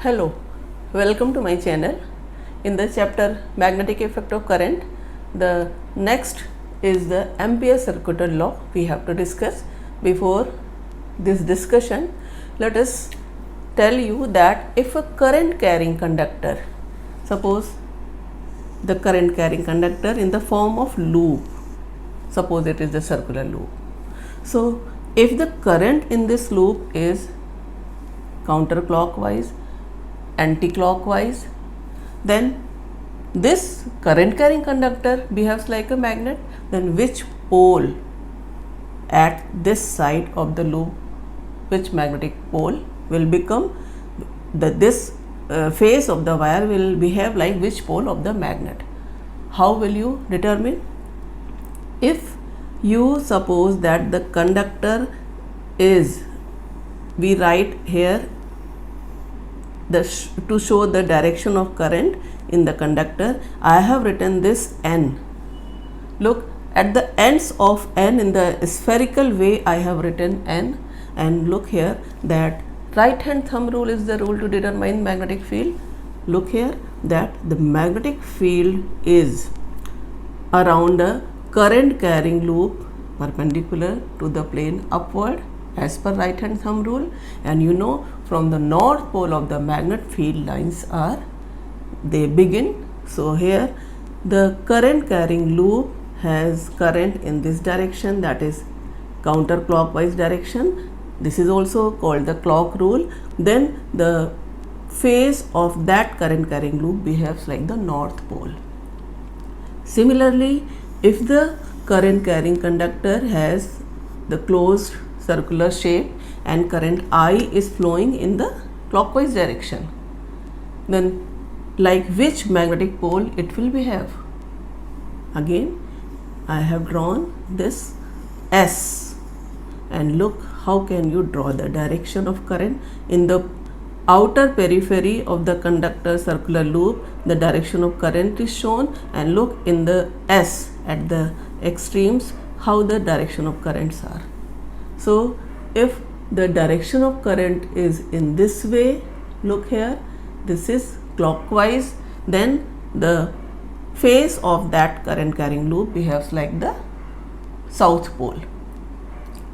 Hello, welcome to my channel. In the chapter magnetic effect of current, the next is the Ampere circuital law we have to discuss. Before this discussion, let us tell you that if a current carrying conductor, suppose the current carrying conductor in the form of loop, suppose it is the circular loop. So if the current in this loop is counterclockwise, anti-clockwise, then this current carrying conductor behaves like a magnet. Then which pole at this side of the loop, which magnetic pole will become this face of the wire will behave like which pole of the magnet? How will you determine? If you suppose that the conductor is, we write here to show the direction of current in the conductor, I have written this N. Look at the ends of N in the spherical way, I have written N, and look here that right hand thumb rule is the rule to determine magnetic field. Look here that the magnetic field is around a current carrying loop perpendicular to the plane upward as per right hand thumb rule, and you know from the north pole of the magnet field lines are, they begin. So here the current carrying loop has current in this direction, that is counterclockwise direction. This is also called the clock rule. Then the phase of that current carrying loop behaves like the north pole. Similarly, if the current carrying conductor has the closed circular shape and current I is flowing in the clockwise direction, then like which magnetic pole it will behave? Again, I have drawn this S, and look how can you draw the direction of current in the outer periphery of the conductor circular loop. The direction of current is shown, and look in the S at the extremes how the direction of currents are. So if the direction of current is in this way, look here, this is clockwise, then the phase of that current carrying loop behaves like the south pole.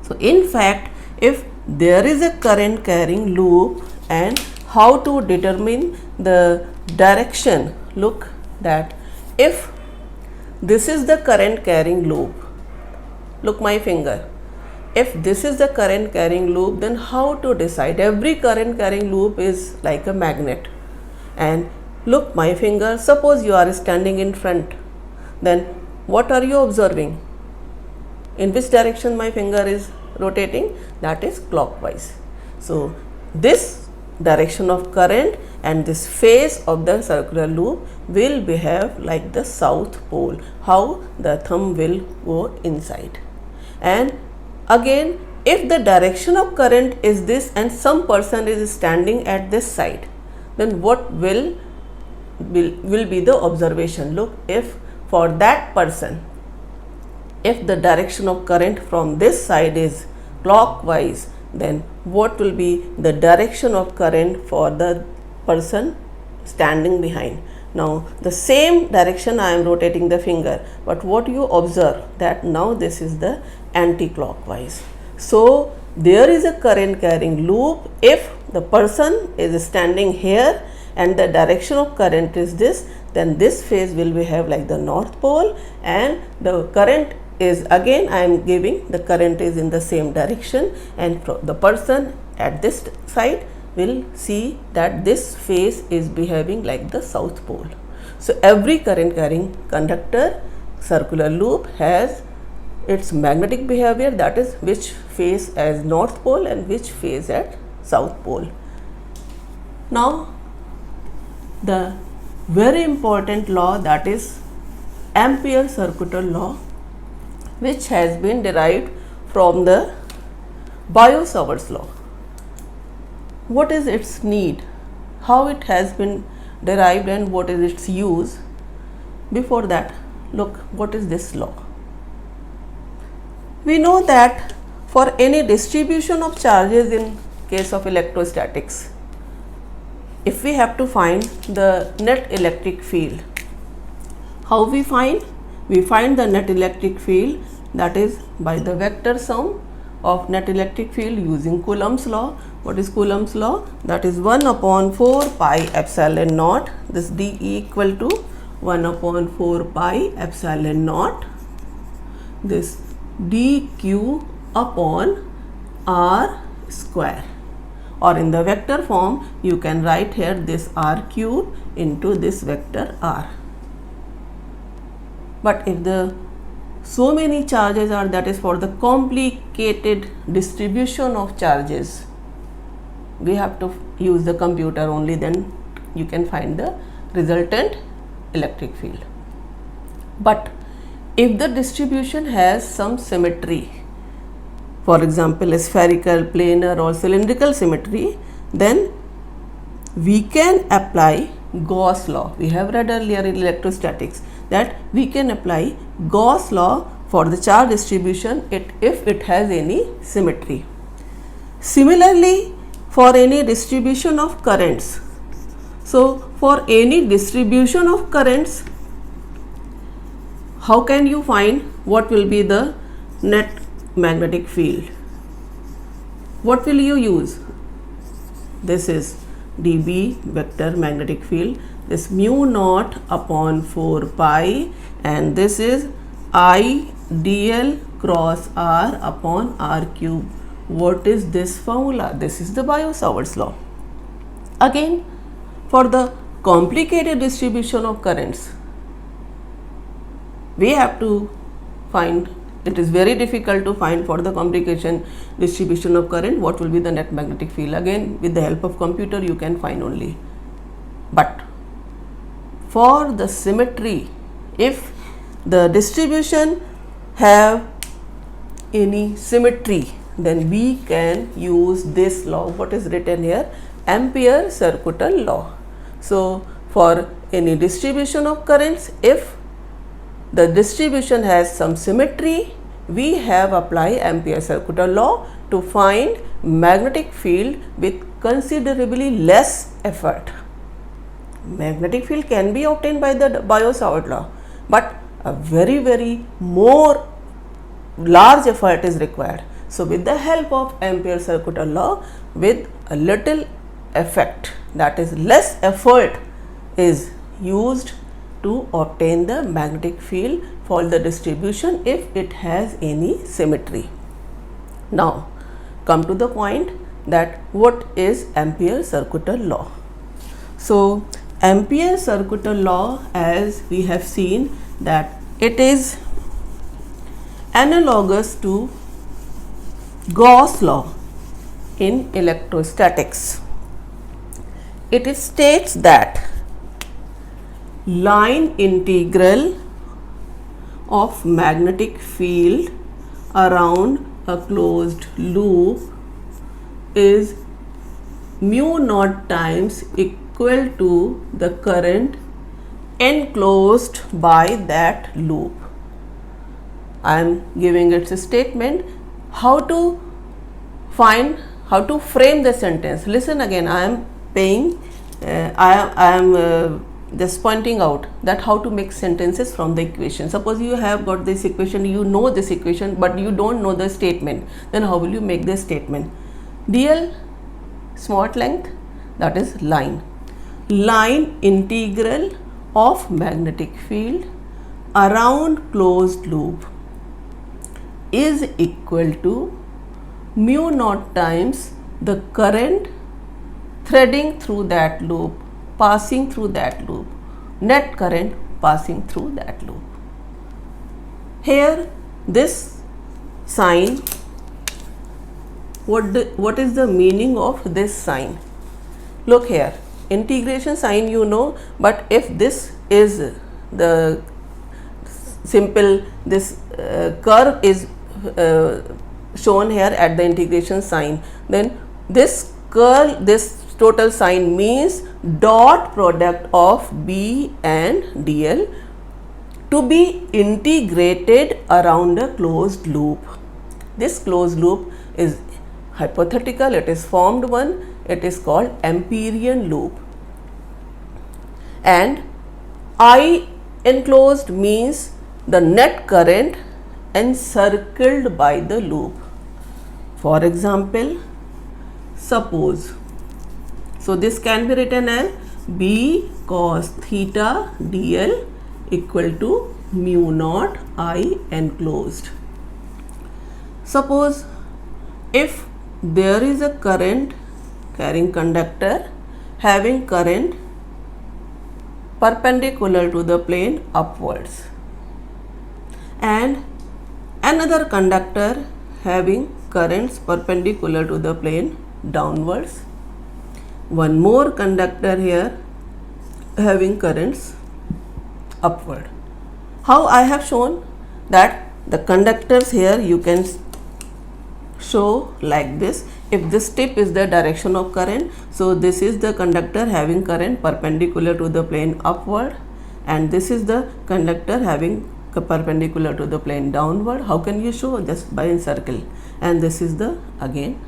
So in fact, if there is a current carrying loop, and how to determine the direction, look that if this is the current carrying loop, look my finger, if this is the current carrying loop, then how to decide? Every current carrying loop is like a magnet, and look my finger, suppose you are standing in front, then what are you observing? In which direction my finger is rotating? That is clockwise. So this direction of current and this phase of the circular loop will behave like the south pole, how the thumb will go inside. And again, if the direction of current is this and some person is standing at this side, then what will be the observation? Look, if for that person, if the direction of current from this side is clockwise, then what will be the direction of current for the person standing behind? Now the same direction I am rotating the finger, but what you observe that now this is the anti-clockwise. So there is a current carrying loop. If the person is standing here and the direction of current is this, then this phase will behave like the north pole, and the current is, again I am giving the current is in the same direction, and the person at this side will see that this phase is behaving like the south pole. So every current carrying conductor circular loop has its magnetic behavior, that is which phase as north pole and which phase at south pole. Now the very important law, that is Ampere circuital law, which has been derived from the Biot-Savart's law. What is its need? How it has been derived and what is its use? Before that, look, what is this law? We know that for any distribution of charges in case of electrostatics, if we have to find the net electric field, how we find? We find the net electric field, that is by the vector sum of net electric field using Coulomb's law. What is Coulomb's law? That is 1 upon 4 pi epsilon naught. This dE equal to 1 upon 4 pi epsilon naught. This dq upon r square, or in the vector form you can write here this r cube into this vector r. But if the so many charges are, that is for the complicated distribution of charges, we have to use the computer only, then you can find the resultant electric field. But if the distribution has some symmetry, for example a spherical, planar or cylindrical symmetry, then we can apply Gauss law. We have read earlier in electrostatics that we can apply Gauss law for the charge distribution if it has any symmetry. Similarly, for any distribution of currents, so for any distribution of currents, how can you find what will be the net magnetic field? What will you use? This is dB vector magnetic field, this mu naught upon 4 pi, and this is I dl cross r upon r cube. What is this formula? This is the Biot-Savart's law. Again, for the complicated distribution of currents, we have to find, it is very difficult to find for the complication distribution of current what will be the net magnetic field. Again, with the help of computer you can find only. But for the symmetry, if the distribution have any symmetry, then we can use this law. What is written here? Ampere-Circuital law. So for any distribution of currents, if the distribution has some symmetry, we have applied Ampere-Circuital law to find magnetic field with considerably less effort. Magnetic field can be obtained by the Biot-Savart law, but a very more large effort is required. So with the help of Ampere-Circuital law, with a little effect, that is less effort, is used to obtain the magnetic field for the distribution if it has any symmetry. Now come to the point that what is Ampere-Circuital law. So Ampere-Circuital law, as we have seen, that it is analogous to Gauss law in electrostatics. It states that line integral of magnetic field around a closed loop is mu naught times equal to the current enclosed by that loop. I am giving its a statement. How to find, how to frame the sentence? Listen again, I am paying, I am just pointing out that how to make sentences from the equation. Suppose you have got this equation, you know this equation, but you don't know the statement, then how will you make this statement? dl smart length, that is line. Line integral of magnetic field around closed loop is equal to mu naught times the current threading through that loop, passing through that loop, net current passing through that loop. Here this sign, what is the meaning of this sign? Look here, integration sign you know, but if this is the simple, this curve is shown here at the integration sign, then this curl, this total sign means dot product of B and dl to be integrated around a closed loop. This closed loop is hypothetical, it is formed one, it is called Amperian loop. and I enclosed means the net current encircled by the loop. For example, suppose, so this can be written as B cos theta dl equal to mu naught I enclosed. Suppose if there is a current carrying conductor having current perpendicular to the plane upwards and another conductor having currents perpendicular to the plane downwards, one more conductor here having currents upward. How I have shown that the conductors here you can show like this. If this tip is the direction of current, so this is the conductor having current perpendicular to the plane upward and this is the conductor having perpendicular to the plane downward. How can you show? Just by encircle, and this is the again.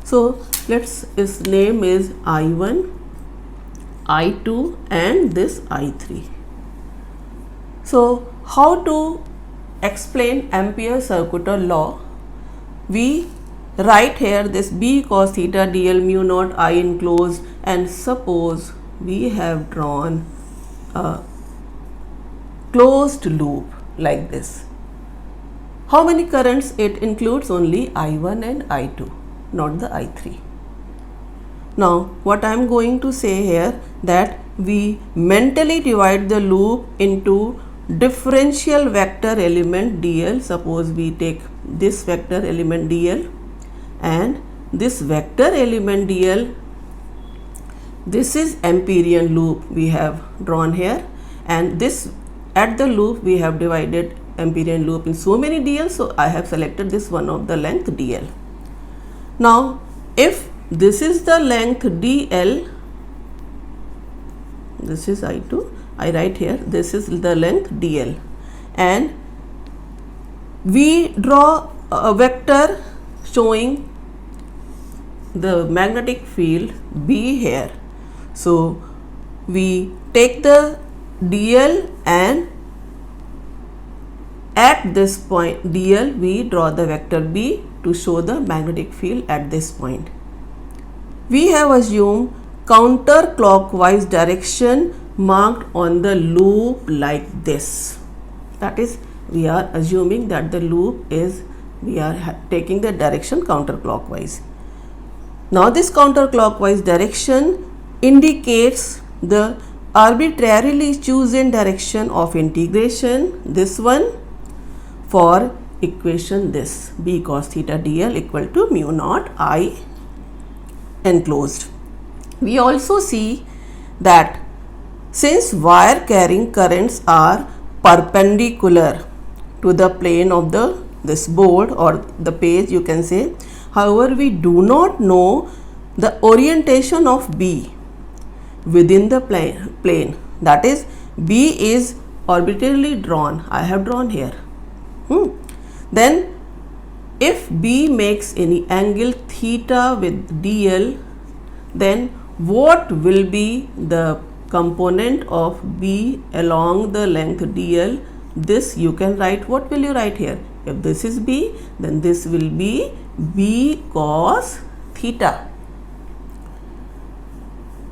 So let's, its name is I1, I2 and this I3. So how to explain Ampere's circular law? We write here this B cos theta dl mu naught I enclosed, and suppose we have drawn a closed loop like this. How many currents it includes? Only I1 and I2, not the I3. Now what I am going to say here, that we mentally divide the loop into differential vector element dl. Suppose we take this vector element dl and this vector element dl, this is Amperian loop we have drawn here, and this at the loop we have divided Amperian loop in so many dl, so I have selected this one of the length dl. Now if this is the length dl, this is I2, I write here this is the length dl, and we draw a vector showing the magnetic field B here. So we take the dl and at this point dl we draw the vector B to show the magnetic field at this point. We have assumed counterclockwise direction marked on the loop like this. That is, we are assuming that the loop is, we are taking the direction counterclockwise. Now this counterclockwise direction indicates the arbitrarily chosen direction of integration, this one, for equation this B cos theta dl equal to mu naught I enclosed. We also see that since wire carrying currents are perpendicular to the plane of this board or the page, you can say, however we do not know the orientation of B within the plane, that is B is arbitrarily drawn, I have drawn here. Then if B makes any angle theta with dl, then what will be the component of B along the length dl? This you can write, what will you write here? If this is B, then this will be B cos theta.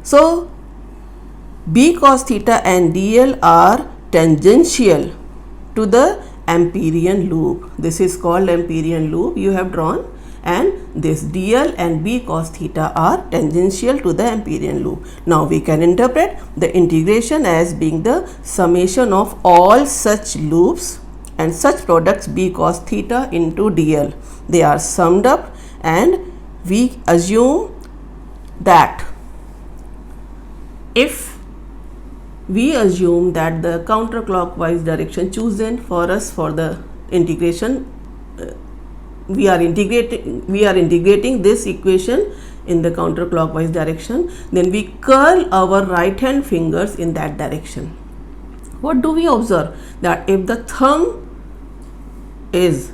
So B cos theta and dl are tangential to the Amperian loop. This is called Amperian loop you have drawn, and this dl and B cos theta are tangential to the Amperian loop. Now we can interpret the integration as being the summation of all such loops and such products B cos theta into dl. They are summed up, and we assume that if we assume that the counterclockwise direction chosen for us for the integration, we are integrating this equation in the counterclockwise direction, then we curl our right hand fingers in that direction. What do we observe? That if the thumb is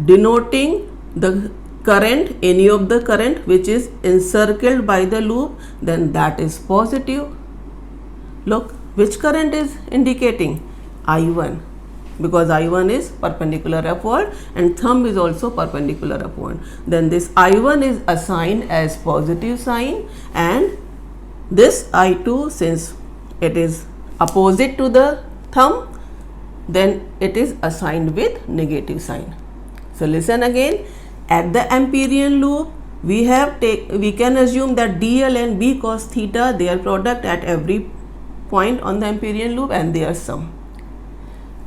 denoting the current, any of the current which is encircled by the loop, then that is positive. Look, which current is indicating? I1, because I1 is perpendicular upward and thumb is also perpendicular upward. Then this I1 is assigned as positive sign, and this I2, since it is opposite to the thumb, then it is assigned with negative sign. So listen again, at the Amperian loop we can assume that DL and B cos theta, their product at every point on the Amperian loop and their sum.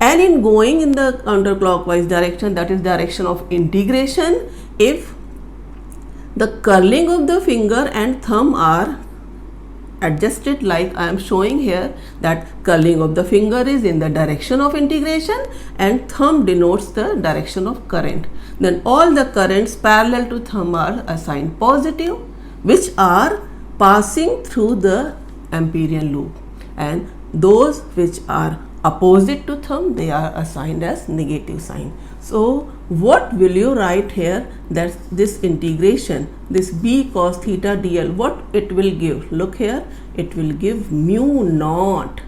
And in going in the counterclockwise direction, that is direction of integration, if the curling of the finger and thumb are adjusted like I am showing here, that curling of the finger is in the direction of integration and thumb denotes the direction of current, then all the currents parallel to thumb are assigned positive, which are passing through the Amperian loop, and those which are opposite to thumb, they are assigned as negative sign. So what will you write here? That this integration, this B cos theta dl, what it will give? Look here, it will give mu naught,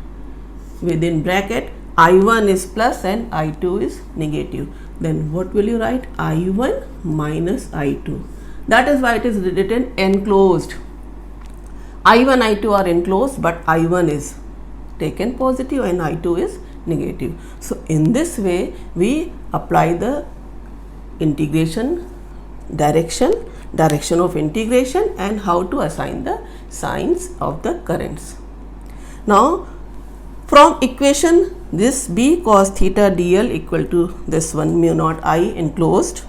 within bracket I1 is plus and I2 is negative. Then what will you write? I1 minus I2. That is why it is written enclosed. I1, I2 are enclosed, but I1 is taken positive and I2 is negative. So in this way we apply the integration direction of integration, and how to assign the signs of the currents. Now from equation, this B cos theta dl equal to this one mu naught I enclosed,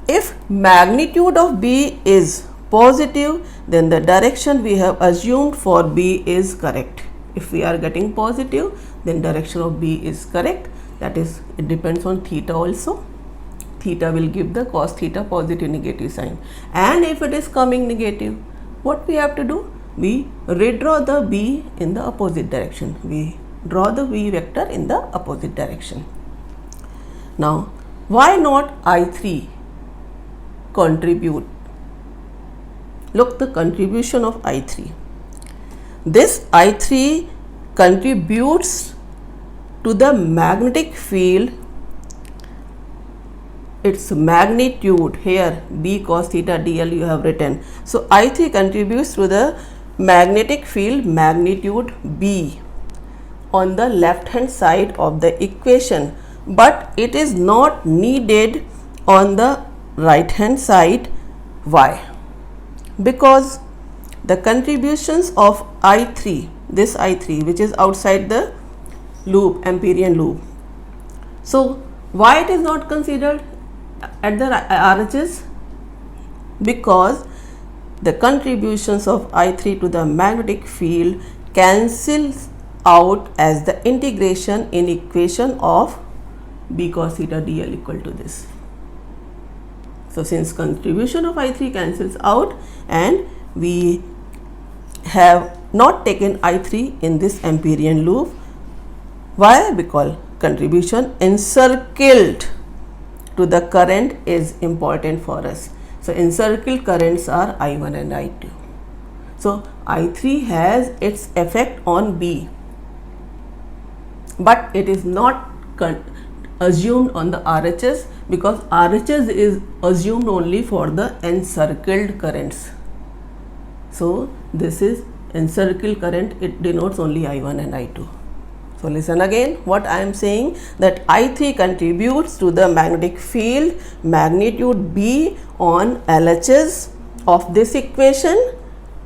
if magnitude of B is positive, then the direction we have assumed for B is correct. If we are getting positive, then direction of B is correct. That is, it depends on theta also. Theta will give the cos theta positive negative sign. And if it is coming negative, what we have to do? We redraw the B in the opposite direction. We draw the B vector in the opposite direction. Now, why not I3 contribute? Look, the contribution of I3. This I3 contributes to the magnetic field, its magnitude. Here B cos theta dl you have written. So I3 contributes to the magnetic field magnitude B on the left hand side of the equation, but it is not needed on the right hand side. Why? Because the contributions of I3, this I3 which is outside the loop, Amperian loop. So why it is not considered at the RHS? Because the contributions of I3 to the magnetic field cancels out as the integration in equation of B cos theta dl equal to this. So since contribution of I3 cancels out and we have not taken I3 in this Amperian loop. Why? Because contribution encircled to the current is important for us. So encircled currents are I1 and I2. So I3 has its effect on B, but it is not assumed on the RHS, because RHS is assumed only for the encircled currents. So this is encircled current, it denotes only I1 and I2. So listen again what I am saying, that I3 contributes to the magnetic field magnitude B on LHS of this equation,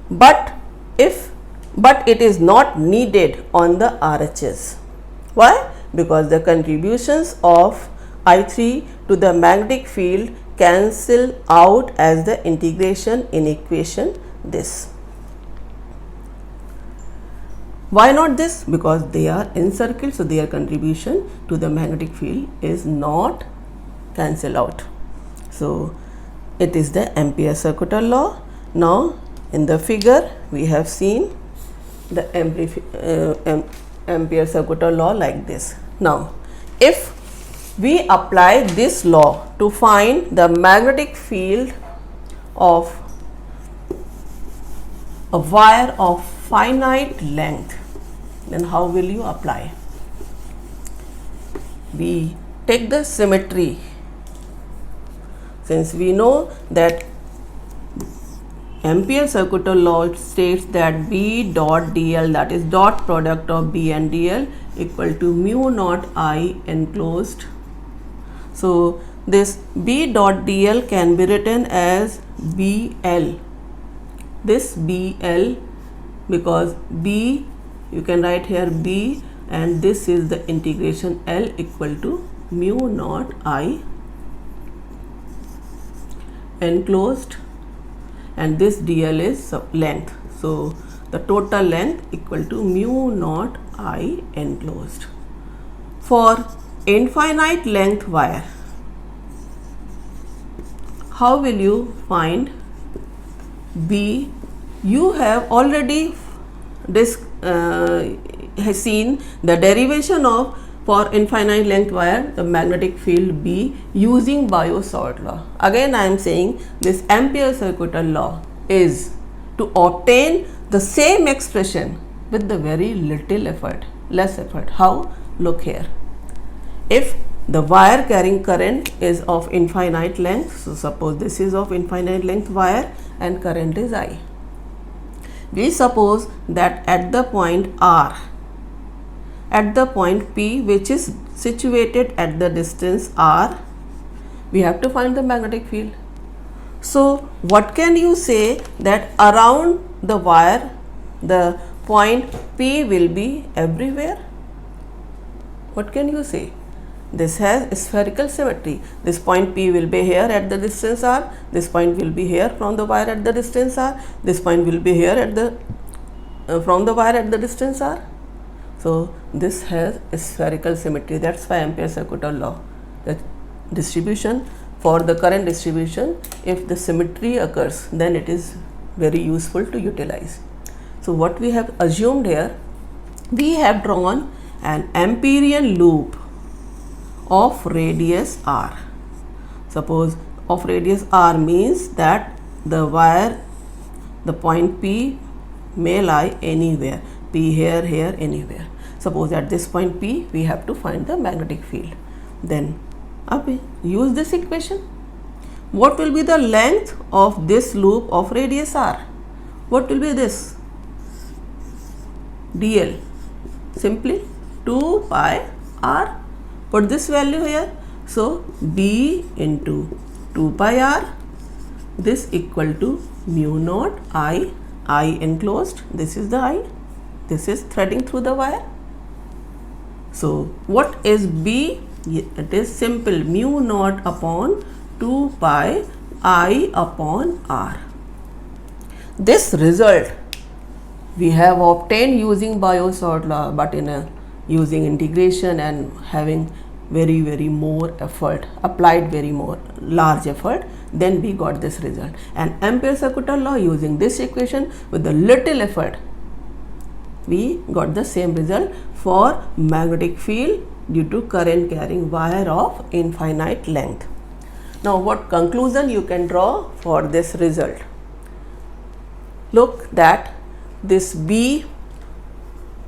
but it is not needed on the RHS. Why? Because the contributions of I3 to the magnetic field cancel out as the integration in equation this. Why not this? Because they are encircled, so their contribution to the magnetic field is not cancelled out. So it is the Ampere circuital law. Now in the figure we have seen the Ampere circuital law like this. Now if we apply this law to find the magnetic field of a wire of finite length, Then how will you apply? We take the symmetry. Since we know that Ampere's circuital law states that B dot dl, that is dot product of B and dl, equal to mu naught I enclosed. So this B dot dl can be written as BL. This BL, because B, you can write here B, and this is the integration L equal to mu naught I enclosed, and this dl is length. So the total length equal to mu naught I enclosed. For infinite length wire, how will you find B? You have already seen the derivation of, for infinite length wire, the magnetic field B using Biot-Savart law. Again I am saying this Ampere's circuital law is to obtain the same expression with the very little effort, less effort. How? Look here. If the wire carrying current is of infinite length, so suppose this is of infinite length wire and current is I. We suppose that at the point R, at the point P, which is situated at the distance R, we have to find the magnetic field. So what can you say that around the wire the point P will be everywhere? What can you say? This has spherical symmetry. This point P will be here at the distance R, this point will be here from the wire at the distance R, this point will be here at the from the wire at the distance R. So this has spherical symmetry. That's why Ampere's circuital law, the distribution for the current distribution, if the symmetry occurs, then it is very useful to utilize. So what we have assumed here, we have drawn an Amperian loop of radius R. Suppose of radius R means that the wire, the point P may lie anywhere, P here, here, anywhere. Suppose at this point P we have to find the magnetic field. Then use this equation. What will be the length of this loop of radius R? What will be this? dl. Simply 2 pi R. Put this value here. So B into 2 pi R, this equal to mu naught I enclosed. This is the I. This is threading through the wire. So what is B? It is simple, mu naught upon 2 pi I upon R. This result we have obtained using Biot-Savart law, but using integration and having very more effort, applied very more large effort, then we got this result. And Ampere's circuital law, using this equation with a little effort, we got the same result for magnetic field due to current carrying wire of infinite length. Now what conclusion you can draw for this result? Look that this B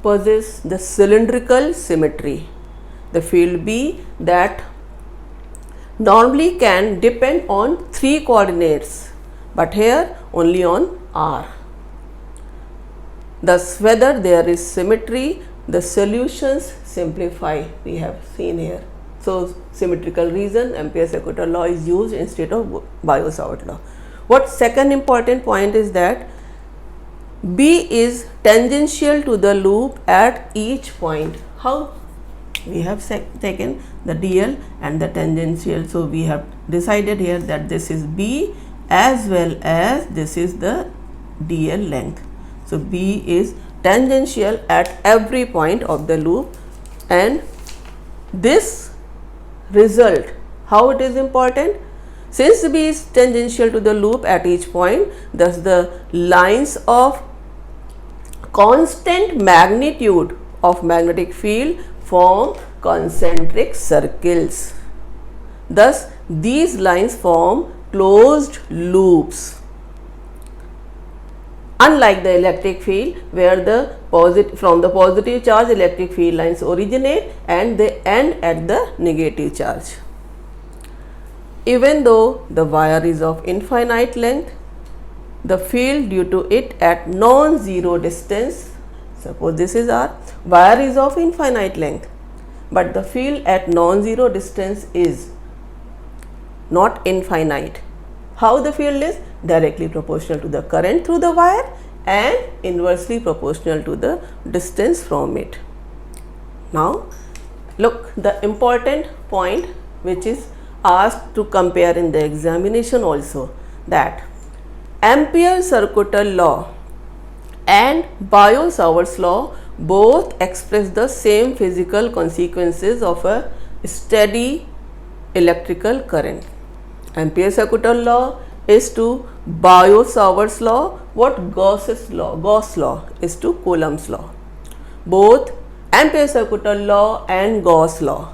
possesses the cylindrical symmetry. The field B that normally can depend on 3 coordinates, but here only on R. Thus, whether there is symmetry, the solutions simplify, we have seen here. So symmetrical reason, Ampere's circuital law is used instead of Biot-Savart law. What second important point is that B is tangential to the loop at each point. How? We have taken the dl and the tangential. So we have decided here that this is B as well as this is the dl length. So B is tangential at every point of the loop, and this result, how it is important? Since B is tangential to the loop at each point, thus the lines of constant magnitude of magnetic field form concentric circles. Thus these lines form closed loops. Unlike the electric field, where from the positive charge electric field lines originate and they end at the negative charge. Even though the wire is of infinite length, the field due to it at non-zero distance, suppose this is R, wire is of infinite length, but the field at non-zero distance is not infinite. How the field is? Directly proportional to the current through the wire and inversely proportional to the distance from it. Now look, the important point which is asked to compare in the examination also, that Ampere's circuital law and Biot-Savart's law both express the same physical consequences of a steady electrical current. Ampere's circuital law is to Biot-Savart's law what Gauss's law is to Coulomb's law. Both Ampere's circuital law and Gauss law,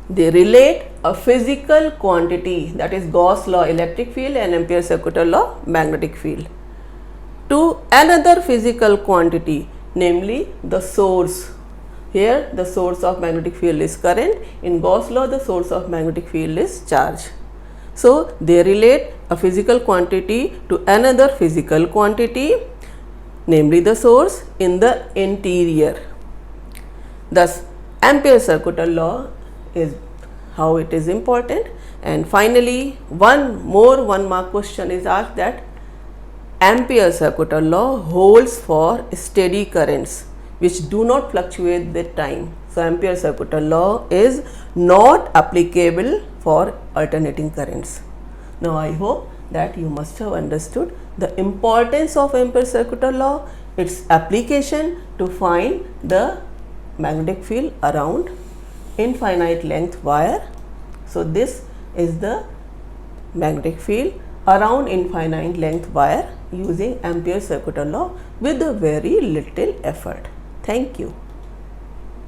they relate a physical quantity, that is Gauss law electric field and Ampere's circuital law magnetic field, to another physical quantity, namely the source. Here the source of magnetic field is current, in Gauss law the source of magnetic field is charge. So they relate a physical quantity to another physical quantity, namely the source, in the interior. Thus Ampere's circuital law is how it is important. And finally, one mark question is asked, that Ampere's circuital law holds for steady currents which do not fluctuate with time. So Ampere's circuital law is not applicable for alternating currents. Now I hope that you must have understood the importance of Ampere's circuital law, its application to find the magnetic field around infinite length wire. So this is the magnetic field around infinite length wire using Ampere's circuital law with a very little effort. Thank you.